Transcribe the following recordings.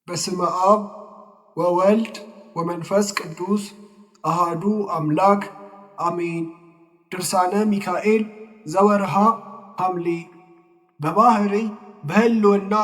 በስመ አብ ወወልድ ወመንፈስ ቅዱስ አሃዱ አምላክ አሜን። ድርሳነ ሚካኤል ዘወርሃ ሐምሌ። በባሕርይ በሕልውና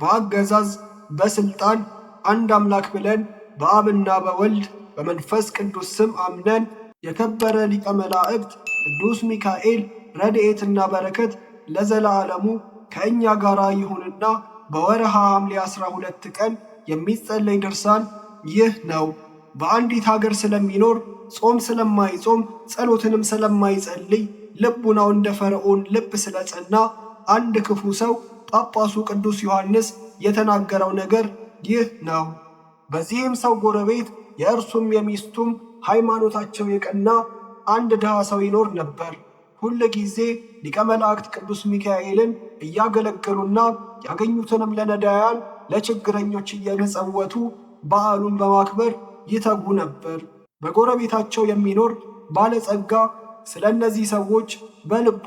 በአገዛዝ በሥልጣን አንድ አምላክ ብለን በአብና በወልድ በመንፈስ ቅዱስ ስም አምነን የከበረ ሊቀ መላእክት ቅዱስ ሚካኤል ረድኤትና በረከት ለዘላለሙ ከእኛ ጋር ይሁንና በወርሃ ሐምሌ 12 ቀን የሚጸለይ ድርሳን ይህ ነው። በአንዲት ሀገር ስለሚኖር ጾም ስለማይጾም ጸሎትንም ስለማይጸልይ ልቡናው እንደ ፈርዖን ልብ ስለጸና አንድ ክፉ ሰው ጳጳሱ ቅዱስ ዮሐንስ የተናገረው ነገር ይህ ነው። በዚህም ሰው ጎረቤት የእርሱም የሚስቱም ሃይማኖታቸው የቀና አንድ ድሃ ሰው ይኖር ነበር። ሁል ጊዜ ሊቀ መላእክት ቅዱስ ሚካኤልን እያገለገሉና ያገኙትንም ለነዳያን ለችግረኞች እየመጸወቱ በዓሉን በማክበር ይተጉ ነበር። በጎረቤታቸው የሚኖር ባለጸጋ ስለ እነዚህ ሰዎች በልቡ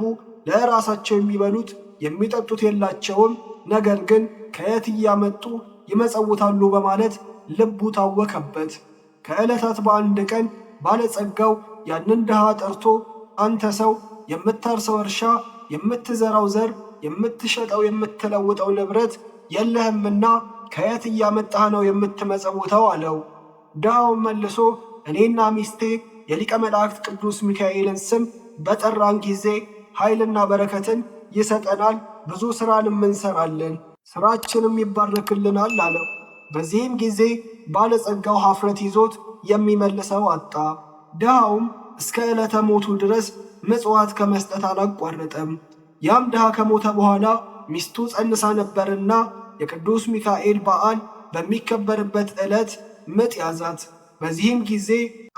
ለራሳቸው የሚበሉት የሚጠጡት የላቸውም፣ ነገር ግን ከየት እያመጡ ይመጸውታሉ በማለት ልቡ ታወከበት። ከዕለታት በአንድ ቀን ባለጸጋው ያንን ድሃ ጠርቶ አንተ ሰው የምታርሰው እርሻ፣ የምትዘራው ዘር፣ የምትሸጠው የምትለውጠው ንብረት የለህምና ከየት እያመጣህ ነው የምትመጸውተው? አለው። ድሃውም መልሶ እኔና ሚስቴ የሊቀ መላእክት ቅዱስ ሚካኤልን ስም በጠራን ጊዜ ኃይልና በረከትን ይሰጠናል፣ ብዙ ሥራንም እንሠራለን፣ ሥራችንም ይባረክልናል አለው። በዚህም ጊዜ ባለጸጋው ኀፍረት ይዞት የሚመልሰው አጣ። ድሃውም እስከ ዕለተ ሞቱ ድረስ ምጽዋት ከመስጠት አላቋረጠም። ያም ድሃ ከሞተ በኋላ ሚስቱ ጸንሳ ነበርና የቅዱስ ሚካኤል በዓል በሚከበርበት ዕለት ምጥ ያዛት። በዚህም ጊዜ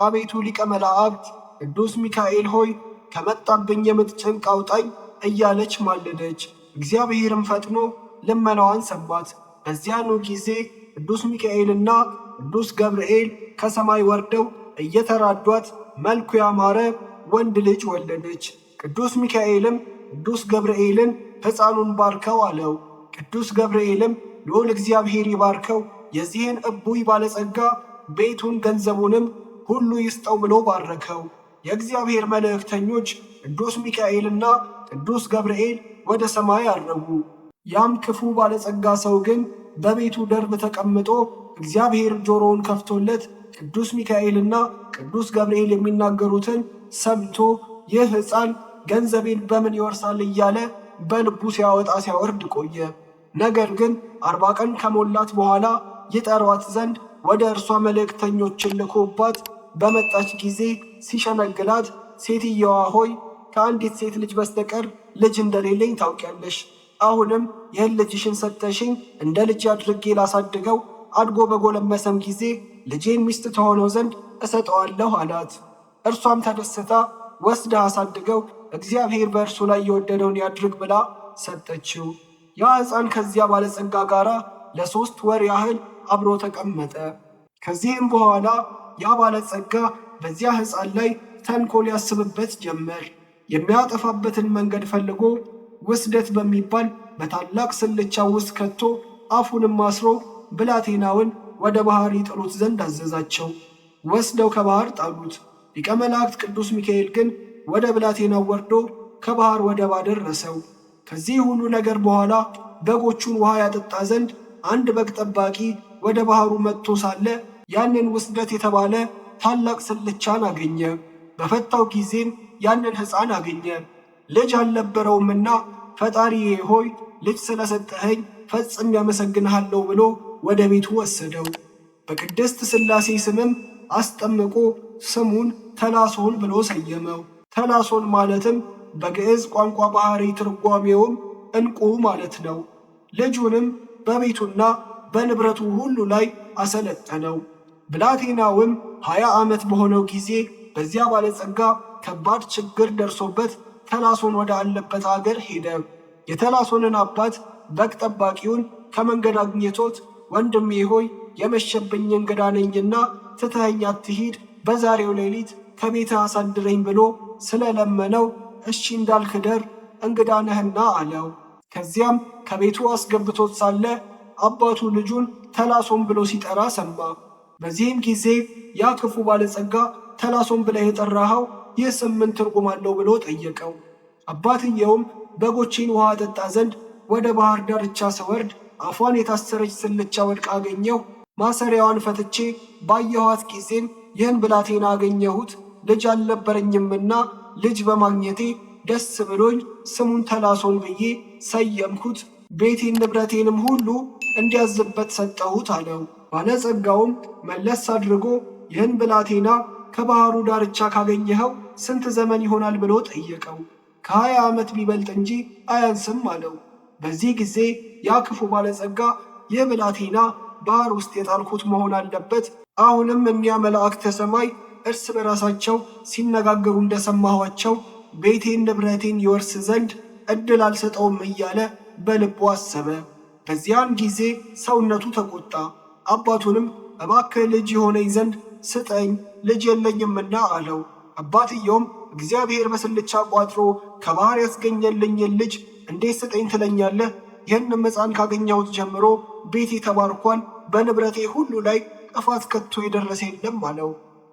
አቤቱ ሊቀ መላእክት ቅዱስ ሚካኤል ሆይ ከመጣብኝ የምጥ ጭንቅ አውጣኝ እያለች ማለደች። እግዚአብሔርም ፈጥኖ ልመናዋን ሰማት። በዚያኑ ጊዜ ቅዱስ ሚካኤልና ቅዱስ ገብርኤል ከሰማይ ወርደው እየተራዷት መልኩ ያማረ ወንድ ልጅ ወለደች። ቅዱስ ሚካኤልም ቅዱስ ገብርኤልን ሕፃኑን ባርከው አለው። ቅዱስ ገብርኤልም ልዑል እግዚአብሔር ይባርከው፣ የዚህን እቡይ ባለጸጋ ቤቱን ገንዘቡንም ሁሉ ይስጠው ብሎ ባረከው። የእግዚአብሔር መልእክተኞች ቅዱስ ሚካኤልና ቅዱስ ገብርኤል ወደ ሰማይ አረጉ። ያም ክፉ ባለጸጋ ሰው ግን በቤቱ ደርብ ተቀምጦ እግዚአብሔር ጆሮውን ከፍቶለት ቅዱስ ሚካኤልና ቅዱስ ገብርኤል የሚናገሩትን ሰምቶ ይህ ሕፃን ገንዘቤን በምን ይወርሳል እያለ በልቡ ሲያወጣ ሲያወርድ ቆየ። ነገር ግን 40 ቀን ከሞላት በኋላ ይጠሯት ዘንድ ወደ እርሷ መልእክተኞችን ልኮባት በመጣች ጊዜ ሲሸነግላት፣ ሴትየዋ ሆይ ከአንዲት ሴት ልጅ በስተቀር ልጅ እንደሌለኝ ታውቂያለሽ። አሁንም ይህን ልጅሽን ሰጠሽኝ እንደ ልጅ አድርጌ ላሳድገው፣ አድጎ በጎለመሰም ጊዜ ልጄን ሚስት ተሆነው ዘንድ እሰጠዋለሁ አላት። እርሷም ተደስታ ወስዳ አሳድገው እግዚአብሔር በእርሱ ላይ የወደደውን ያድርግ ብላ ሰጠችው። ያ ሕፃን ከዚያ ባለጸጋ ጋር ለ3 ወር ያህል አብሮ ተቀመጠ። ከዚህም በኋላ ያ ባለጸጋ በዚያ ሕፃን ላይ ተንኮል ያስብበት ጀመር። የሚያጠፋበትን መንገድ ፈልጎ ውስደት በሚባል በታላቅ ስልቻ ውስጥ ከቶ አፉንም አስሮ ብላቴናውን ወደ ባሕር ይጥሉት ዘንድ አዘዛቸው። ወስደው ከባሕር ጣሉት። ሊቀ መላእክት ቅዱስ ሚካኤል ግን ወደ ብላቴናው ወርዶ ከባሕር ወደብ አደረሰው። ከዚህ ሁሉ ነገር በኋላ በጎቹን ውሃ ያጠጣ ዘንድ አንድ በግ ጠባቂ ወደ ባሕሩ መጥቶ ሳለ ያንን ውስደት የተባለ ታላቅ ስልቻን አገኘ። በፈታው ጊዜም ያንን ሕፃን አገኘ። ልጅ አልነበረውምና ፈጣሪዬ ሆይ ልጅ ስለሰጠኸኝ ፈጽም ያመሰግንሃለሁ ብሎ ወደ ቤቱ ወሰደው። በቅድስት ሥላሴ ስምም አስጠምቆ ስሙን ተላሶን ብሎ ሰየመው። ተላሶን ማለትም በግዕዝ ቋንቋ ባሕርይ ትርጓሜውም ዕንቁ ማለት ነው። ልጁንም በቤቱና በንብረቱ ሁሉ ላይ አሰለጠነው። ብላቴናውም 20 ዓመት በሆነው ጊዜ በዚያ ባለጸጋ ከባድ ችግር ደርሶበት ተላሶን ወደ አለበት አገር ሄደ። የተላሶንን አባት በግ ጠባቂውን ከመንገድ አግኝቶት ወንድሜ ሆይ የመሸብኝ እንግዳ ነኝና ትተኸኝ አትሂድ፣ በዛሬው ሌሊት ከቤትህ አሳድረኝ ብሎ ስለለመነው እሺ እንዳልክደር እንግዳ ነህና አለው። ከዚያም ከቤቱ አስገብቶት ሳለ አባቱ ልጁን ተላሶን ብሎ ሲጠራ ሰማ። በዚህም ጊዜ ያ ክፉ ባለጸጋ ተላሶን ብለህ የጠራኸው ይህ ስም ምን ትርጉም አለው ብሎ ጠየቀው። አባትየውም በጎቼን ውሃ አጠጣ ዘንድ ወደ ባህር ዳርቻ ስወርድ አፏን የታሰረች ስልቻ ወድቃ አገኘሁ። ማሰሪያዋን ፈትቼ ባየኋት ጊዜም ይህን ብላቴና አገኘሁት። ልጅ አልነበረኝምና ልጅ በማግኘቴ ደስ ብሎኝ ስሙን ተላሶን ብዬ ሰየምኩት። ቤቴን ንብረቴንም ሁሉ እንዲያዝበት ሰጠሁት አለው። ባለጸጋውም መለስ አድርጎ ይህን ብላቴና ከባህሩ ዳርቻ ካገኘኸው ስንት ዘመን ይሆናል ብሎ ጠየቀው። ከ20 ዓመት ቢበልጥ እንጂ አያንስም አለው። በዚህ ጊዜ ያ ክፉ ባለጸጋ ይህ ብላቴና ባህር ውስጥ የጣልኩት መሆን አለበት። አሁንም እኒያ መላእክተ ሰማይ እርስ በራሳቸው ሲነጋገሩ እንደሰማኋቸው ቤቴን ንብረቴን ይወርስ ዘንድ ዕድል አልሰጠውም እያለ በልቡ አሰበ። በዚያን ጊዜ ሰውነቱ ተቆጣ። አባቱንም እባክህ ልጅ የሆነኝ ዘንድ ስጠኝ፣ ልጅ የለኝምና አለው። አባትየውም እግዚአብሔር በስልቻ ቋጥሮ ከባህር ያስገኘልኝን ልጅ እንዴት ስጠኝ ትለኛለህ? ይህንም ሕፃን ካገኘሁት ጀምሮ ቤቴ ተባርኳል፣ በንብረቴ ሁሉ ላይ ጥፋት ከቶ የደረሰ የለም አለው።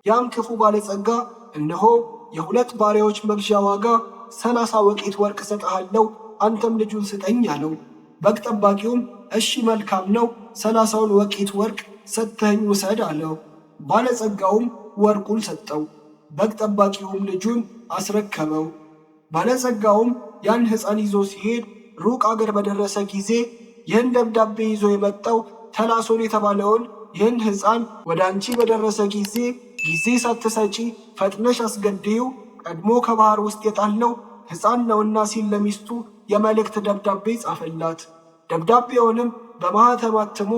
ያም ክፉ ባለጸጋ እነሆ የ2 ባሪያዎች መግዣ ዋጋ 30 ወቄት ወርቅ እሰጥሃለሁ፣ አንተም ልጁን ስጠኝ አለው። በግ ጠባቂውም እሺ መልካም ነው፣ 30ውን ወቄት ወርቅ ሰጥተኸኝ ውሰድ አለው። ባለጸጋውም ወርቁን ሰጠው፣ በግ ጠባቂውም ልጁን አስረከበው። ባለጸጋውም ያን ሕፃን ይዞ ሲሄድ ሩቅ አገር በደረሰ ጊዜ ይህን ደብዳቤ ይዞ የመጣው ተላሶን የተባለውን ይህን ሕፃን ወደ አንቺ በደረሰ ጊዜ ሳትሰጪ ፈጥነሽ አስገድዪው፣ ቀድሞ ከባህር ውስጥ የጣልነው ሕፃን ነውና ሲል ለሚስቱ የመልእክት ደብዳቤ ጻፈላት። ደብዳቤውንም በማኅተም አትሞ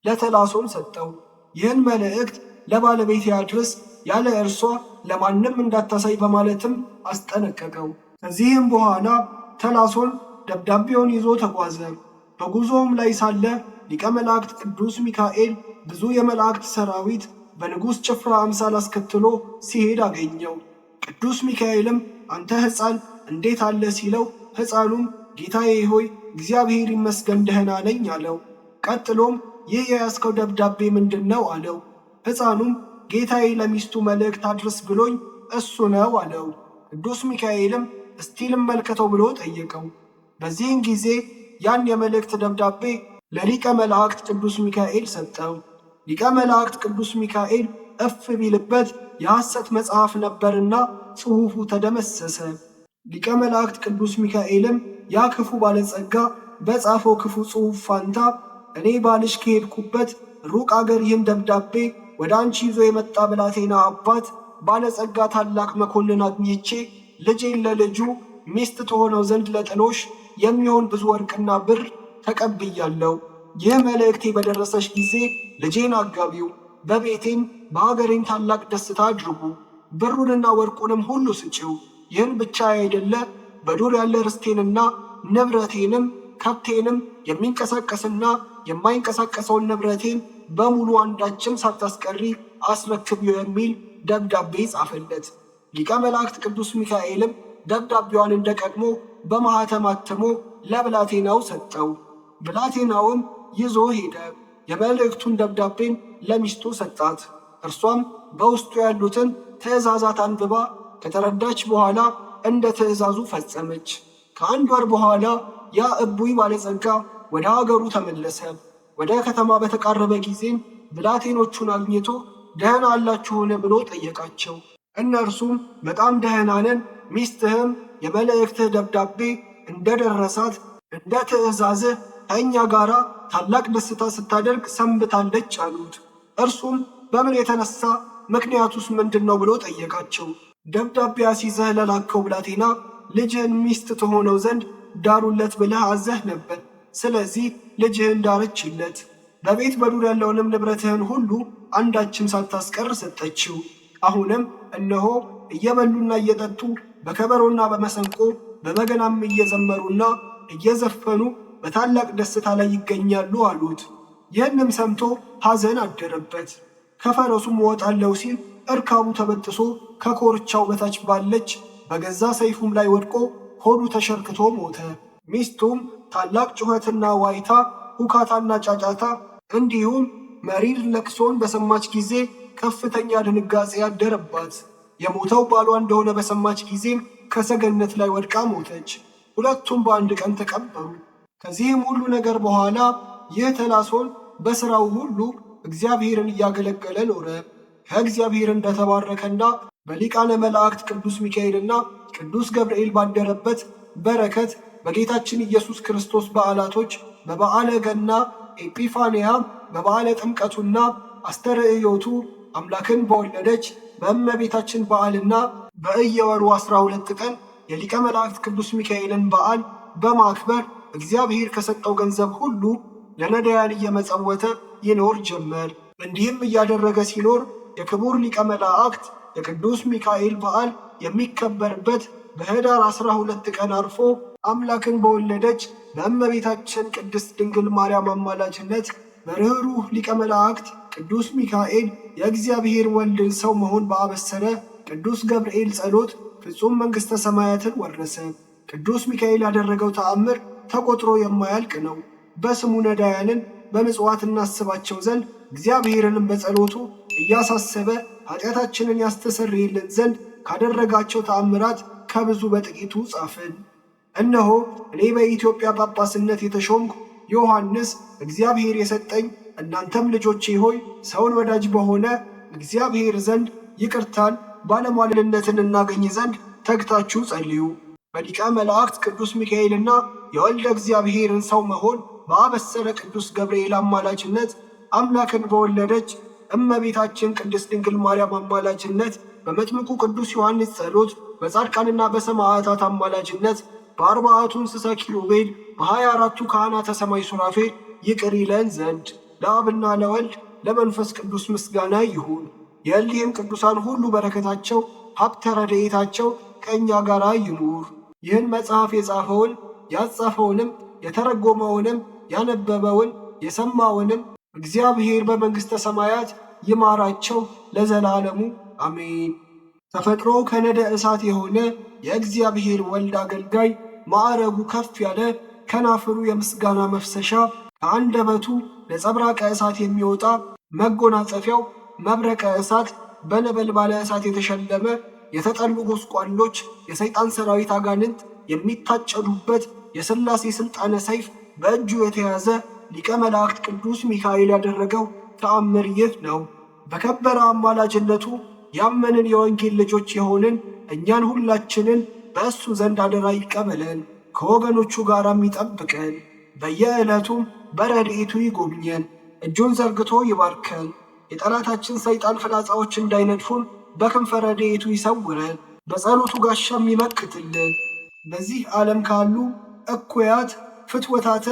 ለተላሶን ሰጠው። ይህን መልእክት ለባለቤቴ አድርስ፣ ያለ እርሷ ለማንም እንዳታሳይ በማለትም አስጠነቀቀው። ከዚህም በኋላ ተላሶን ደብዳቤውን ይዞ ተጓዘ። በጉዞውም ላይ ሳለ ሊቀ መላእክት ቅዱስ ሚካኤል ብዙ የመላእክት ሰራዊት በንጉሥ ጭፍራ አምሳል አስከትሎ ሲሄድ አገኘው። ቅዱስ ሚካኤልም አንተ ሕፃን እንዴት አለ ሲለው፣ ሕፃኑም ጌታዬ ሆይ እግዚአብሔር ይመስገን ደህና ነኝ አለው። ቀጥሎም ይህ የያዝከው ደብዳቤ ምንድን ነው አለው። ሕፃኑም ጌታዬ ለሚስቱ መልእክት አድርስ ብሎኝ እሱ ነው አለው። ቅዱስ ሚካኤልም እስቲ ልመልከተው ብሎ ጠየቀው። በዚህን ጊዜ ያን የመልእክት ደብዳቤ ለሊቀ መላእክት ቅዱስ ሚካኤል ሰጠው። ሊቀ መላእክት ቅዱስ ሚካኤል እፍ ቢልበት የሐሰት መጽሐፍ ነበርና ጽሑፉ ተደመሰሰ። ሊቀ መላእክት ቅዱስ ሚካኤልም ያ ክፉ ባለጸጋ በጻፈው ክፉ ጽሑፍ ፋንታ እኔ ባልሽ ከሄድኩበት ሩቅ አገር ይህን ደብዳቤ ወደ አንቺ ይዞ የመጣ ብላቴና አባት ባለጸጋ ታላቅ መኮንን አግኝቼ ልጄን ለልጁ ሚስት ትሆነው ዘንድ ለጥሎሽ የሚሆን ብዙ ወርቅና ብር ተቀብያለሁ። ይህ መልእክቴ በደረሰሽ ጊዜ ልጄን አጋቢው፣ በቤቴም በአገሬም ታላቅ ደስታ አድርጉ፣ ብሩንና ወርቁንም ሁሉ ስጪው። ይህን ብቻ አይደለ በዱር ያለ ርስቴንና ንብረቴንም ከብቴንም የሚንቀሳቀስና የማይንቀሳቀሰውን ንብረቴን በሙሉ አንዳችም ሳታስቀሪ አስረክቢው የሚል ደብዳቤ ጻፈለት። ሊቀ መላእክት ቅዱስ ሚካኤልም ደብዳቤዋን እንደ ቀድሞ በማኅተም አትሞ ለብላቴናው ሰጠው። ብላቴናውም ይዞ ሄደ። የመልእክቱን ደብዳቤም ለሚስቱ ሰጣት። እርሷም በውስጡ ያሉትን ትእዛዛት አንብባ ከተረዳች በኋላ እንደ ትእዛዙ ፈጸመች። ከ1 ወር በኋላ ያ እቡይ ባለጸጋ ወደ አገሩ ተመለሰ። ወደ ከተማ በተቃረበ ጊዜም ብላቴኖቹን አግኝቶ ደህና አላችሁን ብሎ ጠየቃቸው። እነርሱም በጣም ደህና ነን፣ ሚስትህም የመልእክትህ ደብዳቤ እንደደረሳት እንደ ትእዛዝህ ከእኛ ጋር ታላቅ ደስታ ስታደርግ ሰንብታለች አሉት። እርሱም በምን የተነሳ ምክንያቱስ ምንድን ነው ብሎ ጠየቃቸው። ደብዳቤ አስይዘህ ለላከው ብላቴና ልጅህን ሚስት ትሆነው ዘንድ ዳሩለት ብለህ አዘህ ነበር። ስለዚህ ልጅህን ዳረችለት። በቤት በዱር ያለውንም ንብረትህን ሁሉ አንዳችን ሳታስቀር ሰጠችው። አሁንም እነሆ እየበሉና እየጠጡ በከበሮና በመሰንቆ በበገናም እየዘመሩና እየዘፈኑ በታላቅ ደስታ ላይ ይገኛሉ አሉት። ይህንም ሰምቶ ሐዘን አደረበት። ከፈረሱም እወጣለሁ ሲል እርካቡ ተበጥሶ ከኮርቻው በታች ባለች በገዛ ሰይፉም ላይ ወድቆ ሆዱ ተሸርክቶ ሞተ። ሚስቱም ታላቅ ጩኸትና ዋይታ፣ ሁካታና ጫጫታ እንዲሁም መሪር ለቅሶን በሰማች ጊዜ ከፍተኛ ድንጋጼ ያደረባት። የሞተው ባሏ እንደሆነ በሰማች ጊዜም ከሰገነት ላይ ወድቃ ሞተች። ሁለቱም በአንድ ቀን ተቀበሩ። ከዚህም ሁሉ ነገር በኋላ ይህ ተላሶን በሥራው ሁሉ እግዚአብሔርን እያገለገለ ኖረ። ከእግዚአብሔር እንደተባረከና በሊቃነ መላእክት ቅዱስ ሚካኤልና ቅዱስ ገብርኤል ባደረበት በረከት በጌታችን ኢየሱስ ክርስቶስ በዓላቶች በበዓለ ገና፣ ኤጲፋንያ፣ በበዓለ ጥምቀቱና አስተርእዮቱ አምላክን በወለደች በእመቤታችን በዓልና በእየወሩ 12 ቀን የሊቀ መላእክት ቅዱስ ሚካኤልን በዓል በማክበር እግዚአብሔር ከሰጠው ገንዘብ ሁሉ ለነዳያን እየመጸወተ ይኖር ጀመር። እንዲህም እያደረገ ሲኖር የክቡር ሊቀ መላእክት የቅዱስ ሚካኤል በዓል የሚከበርበት በኅዳር 12 ቀን አርፎ አምላክን በወለደች በእመቤታችን ቅድስት ድንግል ማርያም አማላጅነት በርኅሩህ ሊቀ መላእክት ቅዱስ ሚካኤል የእግዚአብሔር ወልድን ሰው መሆን በአበሰረ ቅዱስ ገብርኤል ጸሎት ፍጹም መንግሥተ ሰማያትን ወረሰ። ቅዱስ ሚካኤል ያደረገው ተአምር ተቆጥሮ የማያልቅ ነው። በስሙ ነዳያንን በምጽዋት እናስባቸው ዘንድ እግዚአብሔርንም በጸሎቱ እያሳሰበ ኃጢአታችንን ያስተሰርይልን ዘንድ ካደረጋቸው ተአምራት ከብዙ በጥቂቱ ጻፍን። እነሆ እኔ በኢትዮጵያ ጳጳስነት የተሾምኩ ዮሐንስ እግዚአብሔር የሰጠኝ፣ እናንተም ልጆቼ ሆይ ሰውን ወዳጅ በሆነ እግዚአብሔር ዘንድ ይቅርታን ባለሟልነትን እናገኝ ዘንድ ተግታችሁ ጸልዩ። በሊቀ መላእክት ቅዱስ ሚካኤልና የወልደ እግዚአብሔርን ሰው መሆን በአበሰረ ቅዱስ ገብርኤል አማላጅነት አምላክን በወለደች እመቤታችን ቅድስት ድንግል ማርያም አማላጅነት በመጥምቁ ቅዱስ ዮሐንስ ጸሎት በጻድቃንና በሰማዕታት አማላጅነት በ40ቱ እንስሳ ኪሩቤል በ24ቱ ካህናተ ሰማይ ሱራፌል ይቅር ይለን ዘንድ ለአብና ለወልድ ለመንፈስ ቅዱስ ምስጋና ይሁን። የእሊህም ቅዱሳን ሁሉ በረከታቸው ሀብተ ረድኤታቸው ከእኛ ጋር ይኑር። ይህን መጽሐፍ የጻፈውን ያጻፈውንም የተረጎመውንም ያነበበውን የሰማውንም እግዚአብሔር በመንግሥተ ሰማያት ይማራቸው ለዘላለሙ አሜን። ተፈጥሮ ከነደ እሳት የሆነ የእግዚአብሔር ወልድ አገልጋይ ማዕረጉ ከፍ ያለ ከናፍሩ የምስጋና መፍሰሻ ከአንደበቱ ነጸብራቀ እሳት የሚወጣ መጎናጸፊያው መብረቀ እሳት በነበልባለ እሳት የተሸለመ የተጠሉ ጎስቋሎች የሰይጣን ሰራዊት አጋንንት የሚታጨዱበት የሥላሴ ሥልጣነ ሰይፍ በእጁ የተያዘ ሊቀ መላእክት ቅዱስ ሚካኤል ያደረገው ተአምር ይህ ነው። በከበረ አማላጅነቱ ያመንን የወንጌል ልጆች የሆንን እኛን ሁላችንን በእሱ ዘንድ አደራ ይቀበለን፣ ከወገኖቹ ጋራም ይጠብቀን፣ በየዕለቱም በረድኤቱ ይጎብኘን፣ እጁን ዘርግቶ ይባርከን፣ የጠላታችን ሰይጣን ፍላጻዎች እንዳይነድፉን በክንፈ ረድኤቱ ይሰውረን፣ በጸሎቱ ጋሻም ይመክትልን። በዚህ ዓለም ካሉ እኩያት ፍትወታተ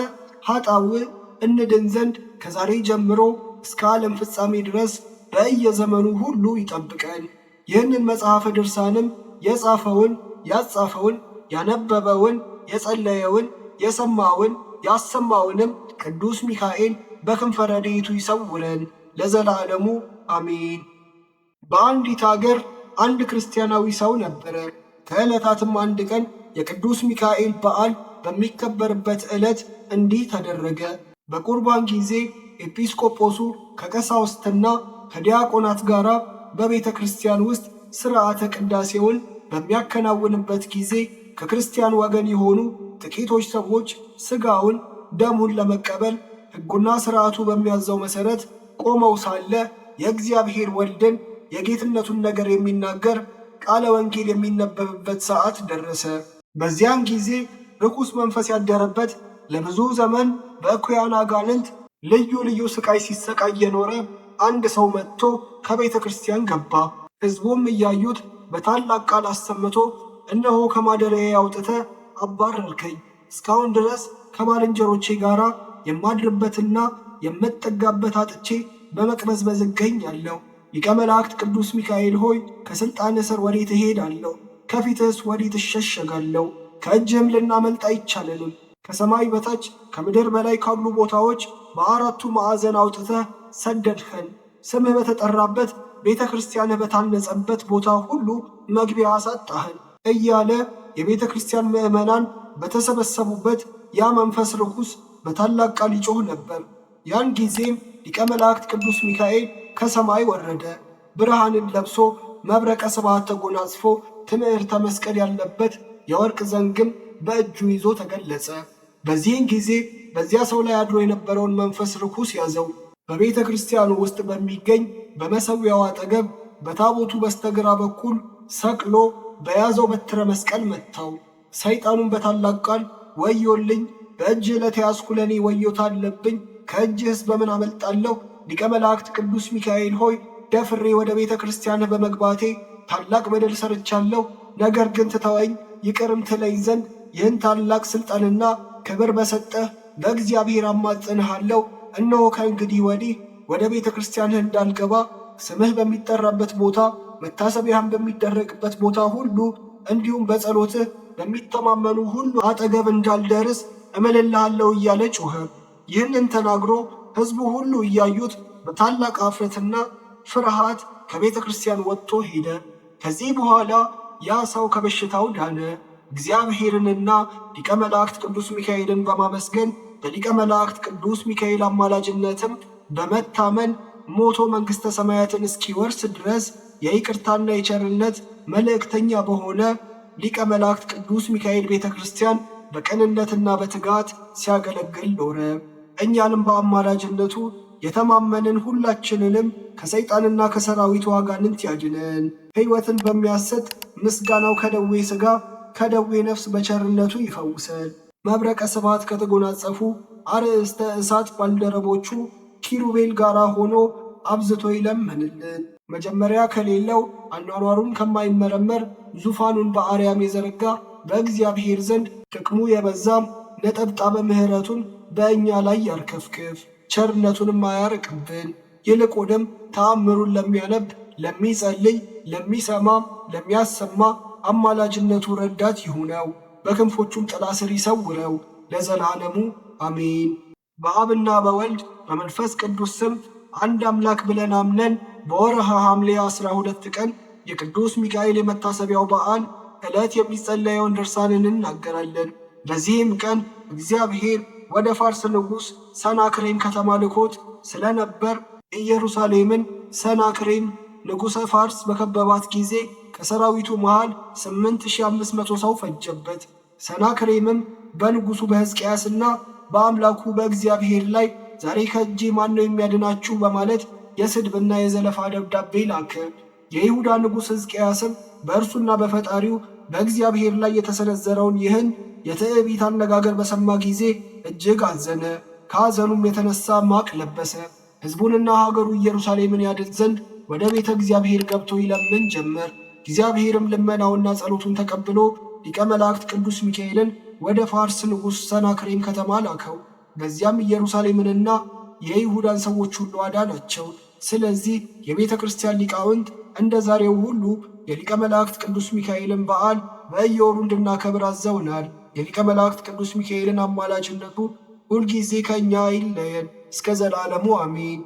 ኃጣውዕ እንድን ዘንድ ከዛሬ ጀምሮ እስከ ዓለም ፍጻሜ ድረስ በየዘመኑ ሁሉ ይጠብቀን። ይህንን መጽሐፈ ድርሳንም የጻፈውን ያጻፈውን ያነበበውን የጸለየውን የሰማውን ያሰማውንም ቅዱስ ሚካኤል በክንፈ ረድኤቱ ይሰውረን ለዘላለሙ አሜን። በአንዲት አገር አንድ ክርስቲያናዊ ሰው ነበረ። ከዕለታትም አንድ ቀን የቅዱስ ሚካኤል በዓል በሚከበርበት ዕለት እንዲህ ተደረገ። በቁርባን ጊዜ ኤጲስቆጶሱ ከቀሳውስትና ከዲያቆናት ጋር በቤተ ክርስቲያን ውስጥ ሥርዓተ ቅዳሴውን በሚያከናውንበት ጊዜ ከክርስቲያን ወገን የሆኑ ጥቂቶች ሰዎች ሥጋውን ደሙን ለመቀበል ሕጉና ሥርዓቱ በሚያዘው መሠረት ቆመው ሳለ የእግዚአብሔር ወልድን የጌትነቱን ነገር የሚናገር ቃለ ወንጌል የሚነበብበት ሰዓት ደረሰ። በዚያን ጊዜ ርኩስ መንፈስ ያደረበት ለብዙ ዘመን በእኩያን አጋንንት ልዩ ልዩ ስቃይ ሲሰቃይ የኖረ አንድ ሰው መጥቶ ከቤተ ክርስቲያን ገባ። ሕዝቡም እያዩት በታላቅ ቃል አሰምቶ እነሆ ከማደሪያዬ አውጥተህ አባረርከኝ፣ እስካሁን ድረስ ከባልንጀሮቼ ጋር የማድርበትና የምጠጋበት አጥቼ በመቅበዝበዝ እገኛለሁ። ሊቀ መላእክት ቅዱስ ሚካኤል ሆይ ከሥልጣን ስር ወዴት እሄዳለሁ? ከፊትህስ ወዴት እሸሸጋለሁ? ከእጅህም ልናመልጥ አይቻለንም። ከሰማይ በታች ከምድር በላይ ካሉ ቦታዎች በአራቱ ማዕዘን አውጥተህ ሰደድኸን። ስምህ በተጠራበት ቤተ ክርስቲያንህ በታነጸበት ቦታ ሁሉ መግቢያ አሳጣኸን እያለ የቤተ ክርስቲያን ምዕመናን በተሰበሰቡበት ያ መንፈስ ርኩስ በታላቅ ቃል ይጮህ ነበር። ያን ጊዜም ሊቀ መላእክት ቅዱስ ሚካኤል ከሰማይ ወረደ። ብርሃንን ለብሶ መብረቀ ስብሐት ተጎናጽፎ ትምህርተ መስቀል ያለበት የወርቅ ዘንግም በእጁ ይዞ ተገለጸ። በዚህን ጊዜ በዚያ ሰው ላይ አድሮ የነበረውን መንፈስ ርኩስ ያዘው። በቤተ ክርስቲያኑ ውስጥ በሚገኝ በመሠዊያው አጠገብ በታቦቱ በስተግራ በኩል ሰቅሎ በያዘው በትረ መስቀል መታው። ሰይጣኑን በታላቅ ቃል ወዮልኝ፣ በእጅህ ለተያዝኩ ለእኔ ወዮታ አለብኝ፣ ከእጅህስ በምን አመልጣለሁ? ሊቀ መላእክት ቅዱስ ሚካኤል ሆይ ደፍሬ ወደ ቤተ ክርስቲያንህ በመግባቴ ታላቅ በደል ሰርቻለሁ። ነገር ግን ትተወኝ ይቅርም ትለኝ ዘንድ ይህን ታላቅ ሥልጣንና ክብር በሰጠህ በእግዚአብሔር አማጽንሃለሁ። እነሆ ከእንግዲህ ወዲህ ወደ ቤተ ክርስቲያንህ እንዳልገባ ስምህ በሚጠራበት ቦታ መታሰቢያህም በሚደረግበት ቦታ ሁሉ እንዲሁም በጸሎትህ በሚተማመኑ ሁሉ አጠገብ እንዳልደርስ እምልልሃለሁ እያለ ጮኸ። ይህንን ተናግሮ ሕዝቡ ሁሉ እያዩት በታላቅ አፍረትና ፍርሃት ከቤተ ክርስቲያን ወጥቶ ሄደ። ከዚህ በኋላ ያ ሰው ከበሽታው ዳነ። እግዚአብሔርንና ሊቀ መላእክት ቅዱስ ሚካኤልን በማመስገን በሊቀ መላእክት ቅዱስ ሚካኤል አማላጅነትም በመታመን ሞቶ መንግሥተ ሰማያትን እስኪወርስ ድረስ የይቅርታና የቸርነት መልእክተኛ በሆነ ሊቀ መላእክት ቅዱስ ሚካኤል ቤተ ክርስቲያን በቅንነትና በትጋት ሲያገለግል ኖረ። እኛንም በአማላጅነቱ የተማመንን ሁላችንንም ከሰይጣንና ከሰራዊቱ አጋንንት ያድነን። ሕይወትን በሚያሰጥ ምስጋናው ከደዌ ሥጋ ከደዌ ነፍስ በቸርነቱ ይፈውሰን። መብረቀ ስብሐት ከተጎናጸፉ አርእስተ እሳት ባልደረቦቹ ኪሩቤል ጋር ሆኖ አብዝቶ ይለምንልን። መጀመሪያ ከሌለው አኗኗሩን ከማይመረመር ዙፋኑን በአርያም የዘረጋ በእግዚአብሔር ዘንድ ጥቅሙ የበዛም ነጠብጣበ ምሕረቱን በእኛ ላይ ያርከፍክፍ፣ ቸርነቱንም አያርቅብን። ይልቁንም ተአምሩን ለሚያነብ ለሚጸልይ፣ ለሚሰማም ለሚያሰማ አማላጅነቱ ረዳት ይሁነው፣ በክንፎቹም ጥላ ስር ይሰውረው ለዘላለሙ አሜን። በአብና በወልድ በመንፈስ ቅዱስ ስም አንድ አምላክ ብለን አምነን በወርሃ ሐምሌ 12 ቀን የቅዱስ ሚካኤል የመታሰቢያው በዓል ዕለት የሚጸለየውን ድርሳንን እናገራለን። በዚህም ቀን እግዚአብሔር ወደ ፋርስ ንጉሥ ሰናክሬም ከተማ ልኮት ስለነበር ኢየሩሳሌምን ሰናክሬም ንጉሠ ፋርስ በከበባት ጊዜ ከሰራዊቱ መሃል 8500 ሰው ፈጀበት። ሰናክሬምም በንጉሡ በሕዝቅያስና በአምላኩ በእግዚአብሔር ላይ ዛሬ ከእጄ ማን ነው የሚያድናችሁ በማለት የስድብና የዘለፋ ደብዳቤ ላከ። የይሁዳ ንጉሥ ሕዝቅያስም በእርሱና በፈጣሪው በእግዚአብሔር ላይ የተሰነዘረውን ይህን የትዕቢት አነጋገር በሰማ ጊዜ እጅግ አዘነ። ከሐዘኑም የተነሳ ማቅ ለበሰ። ሕዝቡንና ሀገሩ ኢየሩሳሌምን ያድን ዘንድ ወደ ቤተ እግዚአብሔር ገብቶ ይለምን ጀመር። እግዚአብሔርም ልመናውና ጸሎቱን ተቀብሎ ሊቀ መላእክት ቅዱስ ሚካኤልን ወደ ፋርስ ንጉሥ ሰናክሬም ከተማ ላከው። በዚያም ኢየሩሳሌምንና የይሁዳን ሰዎች ሁሉ አዳናቸው። ስለዚህ የቤተ ክርስቲያን ሊቃውንት እንደ ዛሬው ሁሉ የሊቀ መላእክት ቅዱስ ሚካኤልን በዓል በየወሩ እንድናከብር አዘውናል። የሊቀ መላእክት ቅዱስ ሚካኤልን አማላጅነቱ ሁልጊዜ ከእኛ አይለየን እስከ ዘላለሙ አሜን።